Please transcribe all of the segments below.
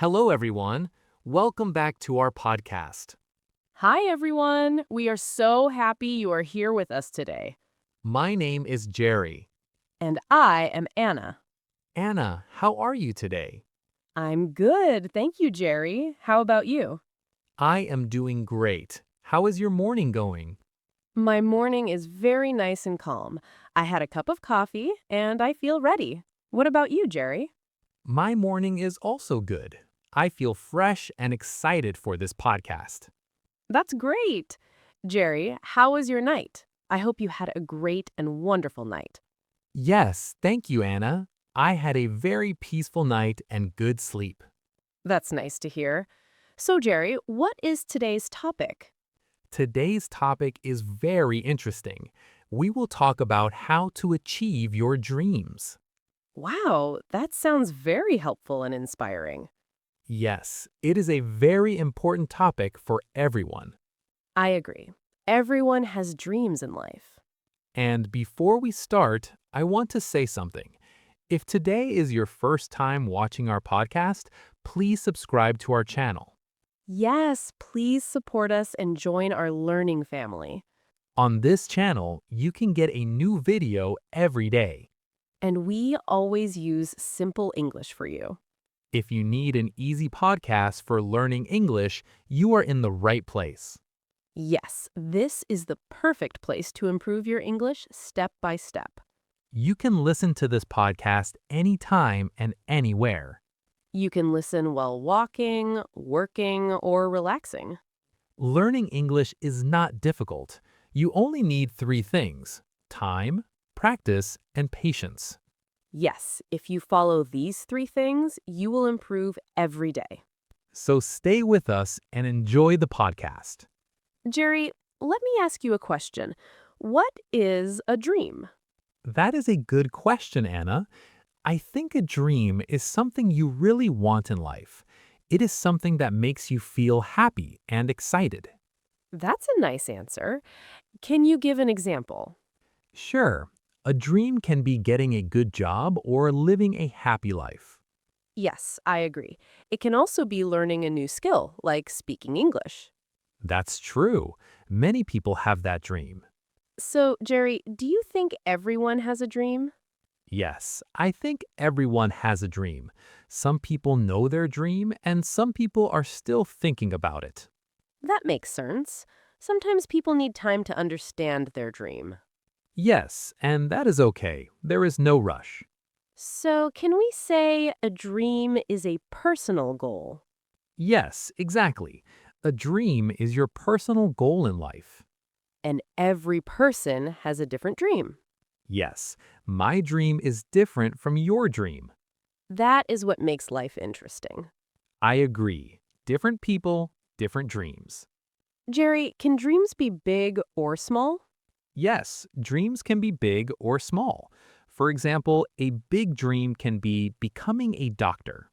Hello, everyone. Welcome back to our podcast. Hi, everyone. We are so happy you are here with us today. My name is Jerry. And I am Anna. Anna, how are you today? I'm good. Thank you, Jerry. How about you? I am doing great. How is your morning going? My morning is very nice and calm. I had a cup of coffee and I feel ready. What about you, Jerry? My morning is also good. I feel fresh and excited for this podcast. That's great. Jerry, how was your night? I hope you had a great and wonderful night. Yes, thank you, Anna. I had a very peaceful night and good sleep. That's nice to hear. So, Jerry, what is today's topic? Today's topic is very interesting. We will talk about how to achieve your dreams. Wow, that sounds very helpful and inspiring. Yes, it is a very important topic for everyone. I agree. Everyone has dreams in life. And before we start, I want to say something. If today is your first time watching our podcast, please subscribe to our channel. Yes, please support us and join our learning family. On this channel, you can get a new video every day. And we always use simple English for you. If you need an easy podcast for learning English, you are in the right place. Yes, this is the perfect place to improve your English step by step. You can listen to this podcast anytime and anywhere. You can listen while walking, working, or relaxing. Learning English is not difficult. You only need three things: time, practice, and patience. Yes, if you follow these three things, you will improve every day. So stay with us and enjoy the podcast. Jerry, let me ask you a question. What is a dream? That is a good question, Anna. I think a dream is something you really want in life. It is something that makes you feel happy and excited. That's a nice answer. Can you give an example? Sure, a dream can be getting a good job or living a happy life. Yes, I agree. It can also be learning a new skill, like speaking English. That's true. Many people have that dream. So, Jerry, do you think everyone has a dream? Yes, I think everyone has a dream. Some people know their dream, and some people are still thinking about it. That makes sense. Sometimes people need time to understand their dream. Yes, and that is okay. There is no rush. So, can we say a dream is a personal goal? Yes, exactly. A dream is your personal goal in life. And every person has a different dream. Yes, my dream is different from your dream. That is what makes life interesting. I agree. Different people, different dreams. Jerry, can dreams be big or small? Yes, dreams can be big or small. For example, a big dream can be becoming a doctor.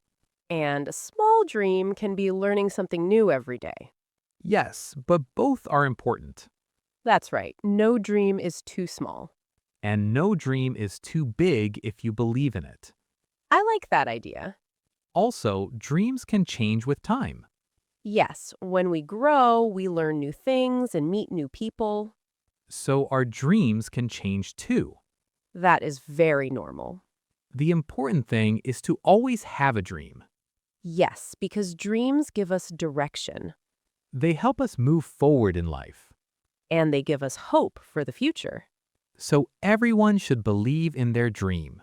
And a small dream can be learning something new every day. Yes, but both are important. That's right. No dream is too small. And no dream is too big if you believe in it. I like that idea. Also, dreams can change with time. Yes, when we grow, we learn new things and meet new people. So our dreams can change too. That is very normal. The important thing is to always have a dream. Yes, because dreams give us direction They help us move forward in life. and they give us hope for the future. So everyone should believe in their dream.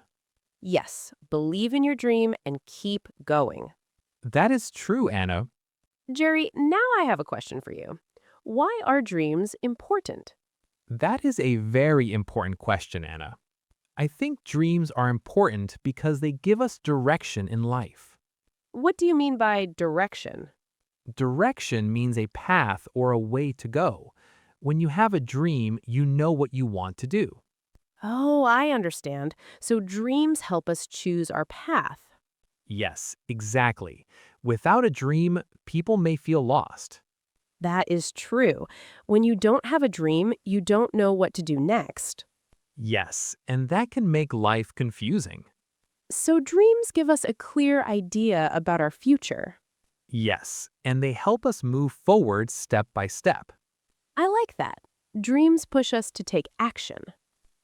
Yes, believe in your dream and keep going. That is true, Anna. Jerry, now I have a question for you. Why are dreams important? That is a very important question, Anna. I think dreams are important because they give us direction in life. What do you mean by direction? Direction means a path or a way to go. When you have a dream, you know what you want to do. Oh, I understand. So dreams help us choose our path. Yes, exactly. Without a dream, people may feel lost. That is true. When you don't have a dream, you don't know what to do next. Yes, and that can make life confusing. So dreams give us a clear idea about our future. Yes, and they help us move forward step by step. I like that. Dreams push us to take action.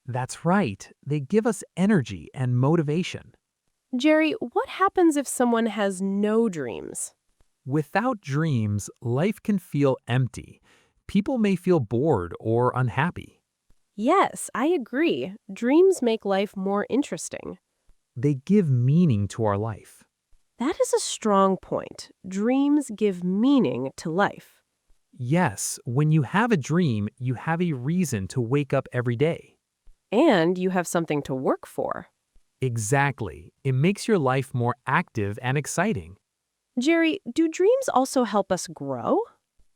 That's right, they give us energy and motivation. Jerry, what happens if someone has no dreams? Without dreams, life can feel empty. People may feel bored or unhappy. Yes, I agree. Dreams make life more interesting. They give meaning to our life. That is a strong point. Dreams give meaning to life. Yes, when you have a dream, you have a reason to wake up every day. And you have something to work for. Exactly. It makes your life more active and exciting. Jerry, do dreams also help us grow?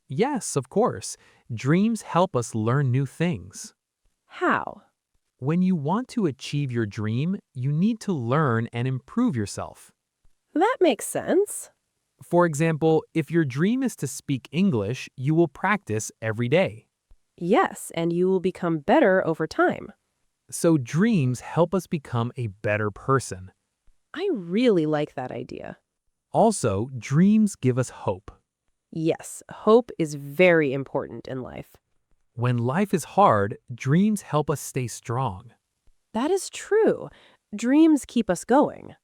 Yes, of course. Dreams help us learn new things. How? When you want to achieve your dream, you need to learn and improve yourself. That makes sense. For example, if your dream is to speak English, you will practice every day. Yes, and you will become better over time. So dreams help us become a better person. I really like that idea. Also, dreams give us hope. Yes, hope is very important in life. When life is hard, dreams help us stay strong. That is true. Dreams keep us going.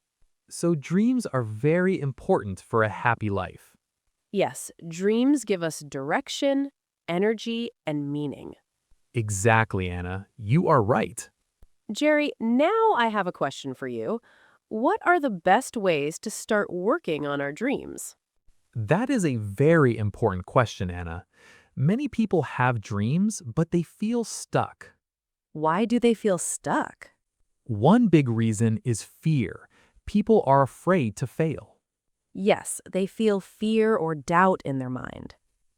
So dreams are very important for a happy life. Yes, dreams give us direction, energy, and meaning. Exactly, Anna. You are right. Jerry, now I have a question for you. What are the best ways to start working on our dreams? That is a very important question, Anna. Many people have dreams, but they feel stuck. Why do they feel stuck? One big reason is fear. People are afraid to fail. Yes, they feel fear or doubt in their mind.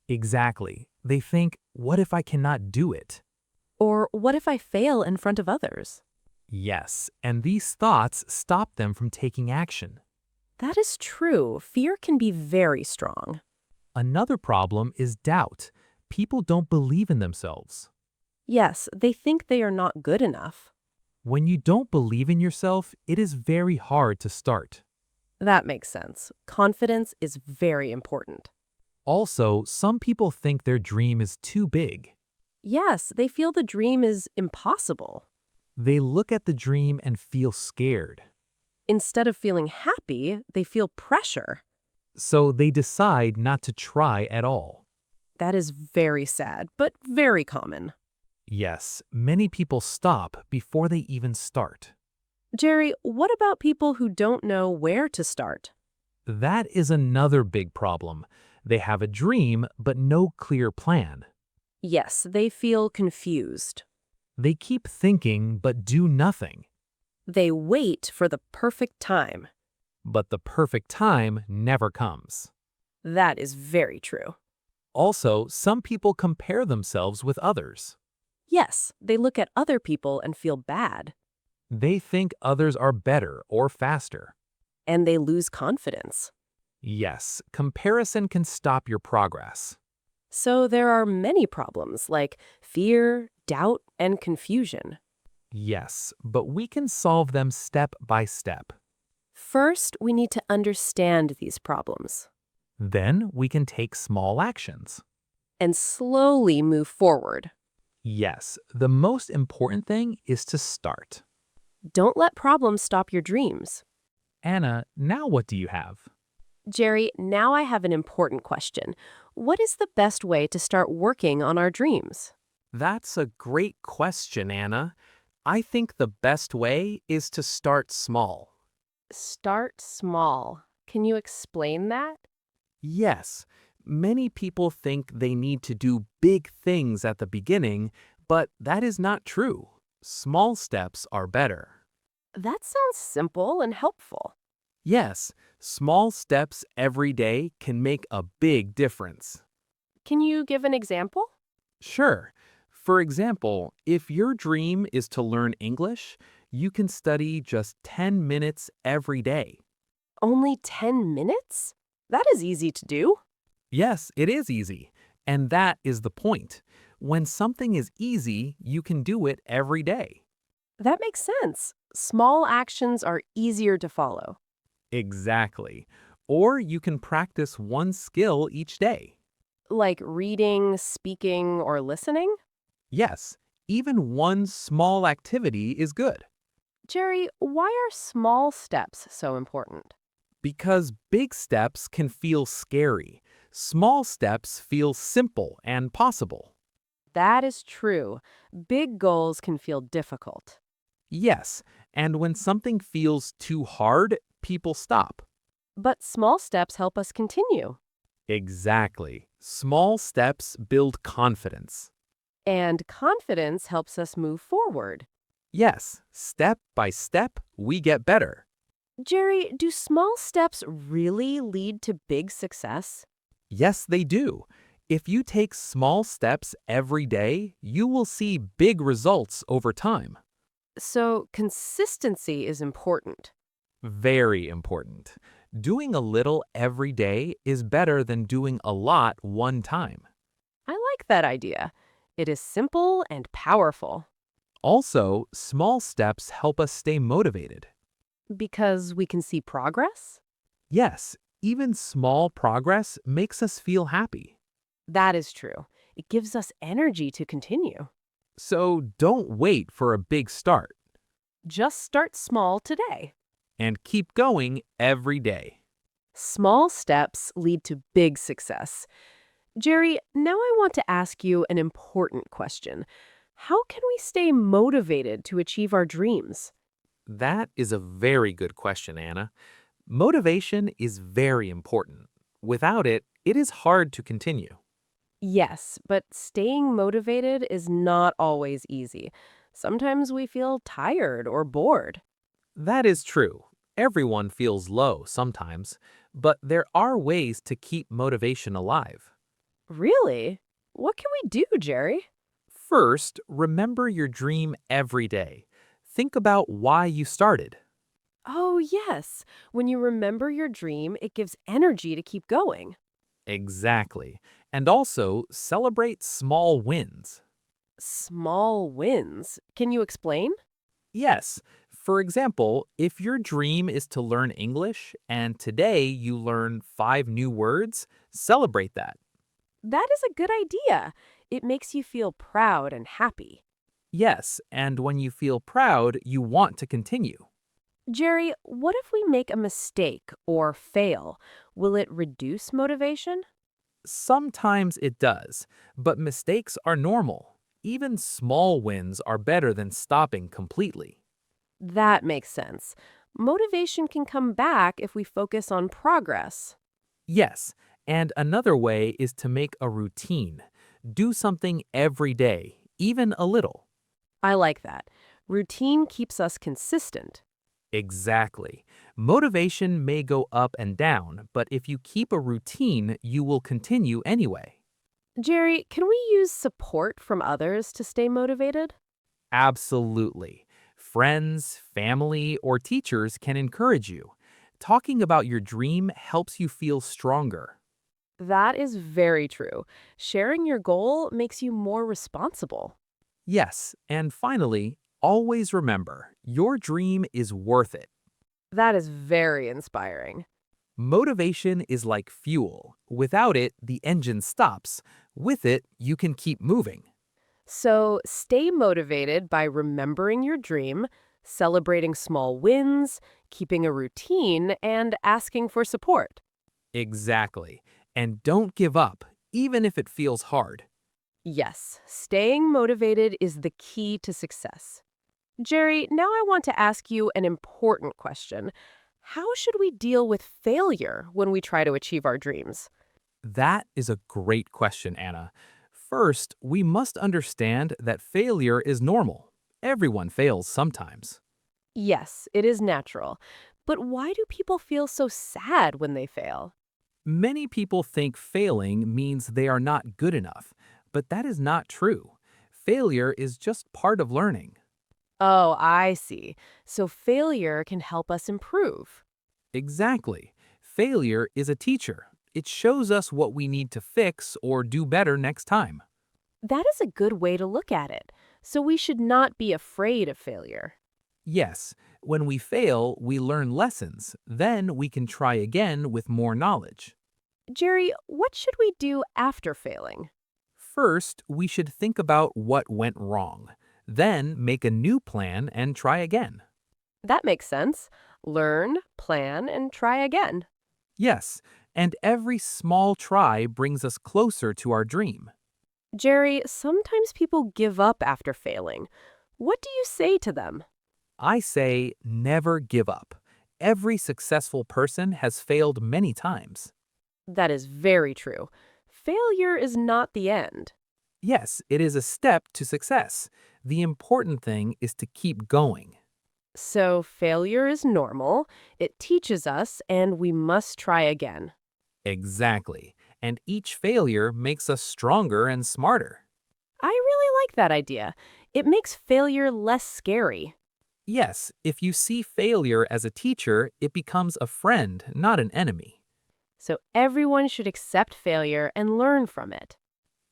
Exactly. They think, what if I cannot do it? Or what if I fail in front of others? Yes, and these thoughts stop them from taking action. That is true. Fear can be very strong. Another problem is doubt. People don't believe in themselves. Yes, they think they are not good enough. When you don't believe in yourself, it is very hard to start. That makes sense. Confidence is very important. Also, some people think their dream is too big. Yes, they feel the dream is impossible. They look at the dream and feel scared. Instead of feeling happy, they feel pressure. So they decide not to try at all. That is very sad, but very common. Yes, many people stop before they even start. Jerry, what about people who don't know where to start? That is another big problem. They have a dream, but no clear plan. Yes, they feel confused. They keep thinking, but do nothing. They wait for the perfect time. But the perfect time never comes. That is very true. Also, some people compare themselves with others. Yes, they look at other people and feel bad. They think others are better or faster. And they lose confidence. Yes, comparison can stop your progress. So there are many problems like fear, doubt, and confusion. Yes, but we can solve them step by step. First, we need to understand these problems Then we can take small actions. and slowly move forward. Yes, the most important thing is to start. Don't let problems stop your dreams. Anna, now what do you have? Jerry, now I have an important question. What is the best way to start working on our dreams? That's a great question, Anna. I think the best way is to start small. Start small. Can you explain that? Yes, many people think they need to do big things at the beginning, but that is not true. Small steps are better. That sounds simple and helpful. Yes, small steps every day can make a big difference. Can you give an example? Sure. For example, if your dream is to learn English, you can study just 10 minutes every day. Only 10 minutes? That is easy to do. Yes, it is easy. And that is the point. When something is easy, you can do it every day. That makes sense. Small actions are easier to follow. Exactly. Or you can practice one skill each day. Like reading, speaking, or listening? Yes, even one small activity is good. Jerry, why are small steps so important? Because big steps can feel scary. Small steps feel simple and possible. That is true. Big goals can feel difficult. Yes, and when something feels too hard, people stop. But small steps help us continue. Exactly. Small steps build confidence. And confidence helps us move forward. Yes, step by step, we get better. Jerry, do small steps really lead to big success? Yes, they do. If you take small steps every day, you will see big results over time. So, consistency is important. Very important. Doing a little every day is better than doing a lot one time. I like that idea. It is simple and powerful Also, small steps help us stay motivated. because we can see progress. Yes, even small progress makes us feel happy. That is true. It gives us energy to continue. So don't wait for a big start Just start small today. and keep going every day. Small steps lead to big success. Jerry, now I want to ask you an important question. How can we stay motivated to achieve our dreams? That is a very good question, Anna. Motivation is very important. Without it, it is hard to continue. Yes, but staying motivated is not always easy. Sometimes we feel tired or bored. That is true. Everyone feels low sometimes, but there are ways to keep motivation alive. Really? What can we do, Jerry? First, remember your dream every day. Think about why you started. Oh, yes. When you remember your dream, it gives energy to keep going. Exactly. And also, celebrate small wins. Small wins. Can you explain? Yes, for example, if your dream is to learn English and today you learn 5 new words, celebrate that. That is a good idea. It makes you feel proud and happy. Yes, and when you feel proud, you want to continue. Jerry, what if we make a mistake or fail? Will it reduce motivation? Sometimes it does, but mistakes are normal. Even small wins are better than stopping completely. That makes sense. Motivation can come back if we focus on progress. Yes, and another way is to make a routine. Do something every day, even a little. I like that. Routine keeps us consistent. Exactly. Motivation may go up and down, but if you keep a routine, you will continue anyway. Jerry, can we use support from others to stay motivated? Absolutely. Friends, family, or teachers can encourage you. Talking about your dream helps you feel stronger. That is very true. Sharing your goal makes you more responsible. Yes, and finally, always remember your dream is worth it. That is very inspiring. Motivation is like fuel. Without it, the engine stops. With it, you can keep moving. So stay motivated by remembering your dream, celebrating small wins, keeping a routine, and asking for support. Exactly. And don't give up, even if it feels hard. Yes, staying motivated is the key to success. Jerry, now I want to ask you an important question. How should we deal with failure when we try to achieve our dreams? That is a great question, Anna. First, we must understand that failure is normal. Everyone fails sometimes. Yes, it is natural. But why do people feel so sad when they fail? Many people think failing means they are not good enough, but that is not true. Failure is just part of learning. Oh, I see. So failure can help us improve. Exactly. Failure is a teacher. It shows us what we need to fix or do better next time. That is a good way to look at it. So we should not be afraid of failure. Yes, when we fail, we learn lessons. Then we can try again with more knowledge. Jerry, what should we do after failing? First, we should think about what went wrong. Then make a new plan and try again. That makes sense. Learn, plan, and try again. Yes, and every small try brings us closer to our dream. Jerry, sometimes people give up after failing. What do you say to them? I say never give up. Every successful person has failed many times. That is very true. Failure is not the end. Yes, it is a step to success. The important thing is to keep going. So, failure is normal, it teaches us, and we must try again. Exactly. And each failure makes us stronger and smarter. I really like that idea. It makes failure less scary. Yes, if you see failure as a teacher, it becomes a friend, not an enemy. So, everyone should accept failure and learn from it.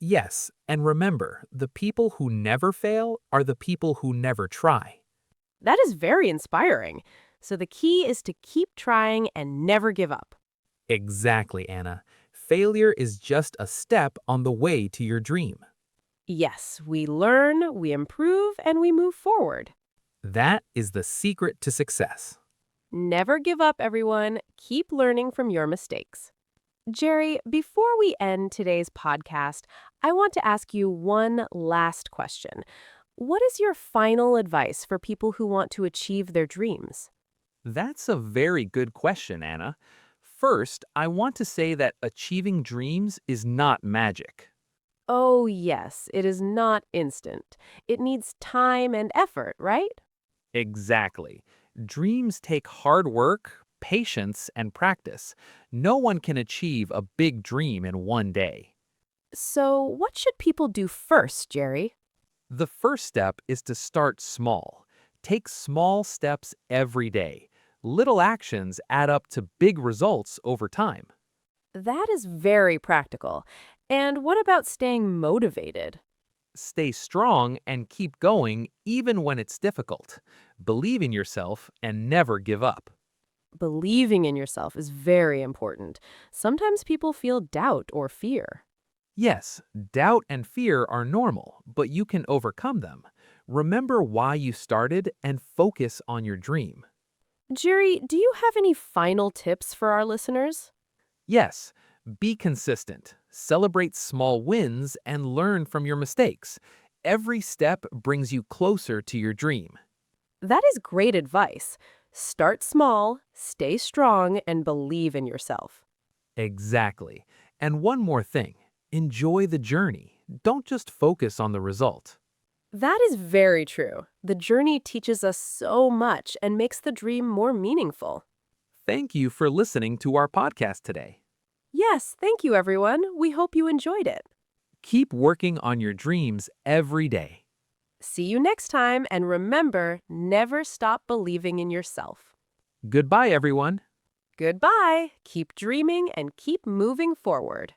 Yes, and remember, the people who never fail are the people who never try. That is very inspiring. So, the key is to keep trying and never give up. Exactly, Anna. Failure is just a step on the way to your dream. Yes, we learn, we improve, and we move forward. That is the secret to success. Never give up, everyone. Keep learning from your mistakes. Jerry, before we end today's podcast, I want to ask you one last question. What is your final advice for people who want to achieve their dreams? That's a very good question, Anna. First, I want to say that achieving dreams is not magic. Oh, yes, it is not instant. It needs time and effort, right? Exactly. Dreams take hard work, patience, and practice. No one can achieve a big dream in one day. So, what should people do first, Jerry? The first step is to start small. Take small steps every day. Little actions add up to big results over time. That is very practical. And what about staying motivated? Stay strong and keep going even when it's difficult. Believe in yourself and never give up. Believing in yourself is very important. Sometimes people feel doubt or fear. Yes, doubt and fear are normal, but you can overcome them. Remember why you started and focus on your dream. Jerry, do you have any final tips for our listeners? Yes, be consistent, celebrate small wins, and learn from your mistakes. Every step brings you closer to your dream. That is great advice. Start small, stay strong, and believe in yourself. Exactly. And one more thing, enjoy the journey. Don't just focus on the result. That is very true. The journey teaches us so much and makes the dream more meaningful. Thank you for listening to our podcast today. Yes, thank you, everyone. We hope you enjoyed it. Keep working on your dreams every day. See you next time, and remember, never stop believing in yourself. Goodbye, everyone. Goodbye. Keep dreaming and keep moving forward.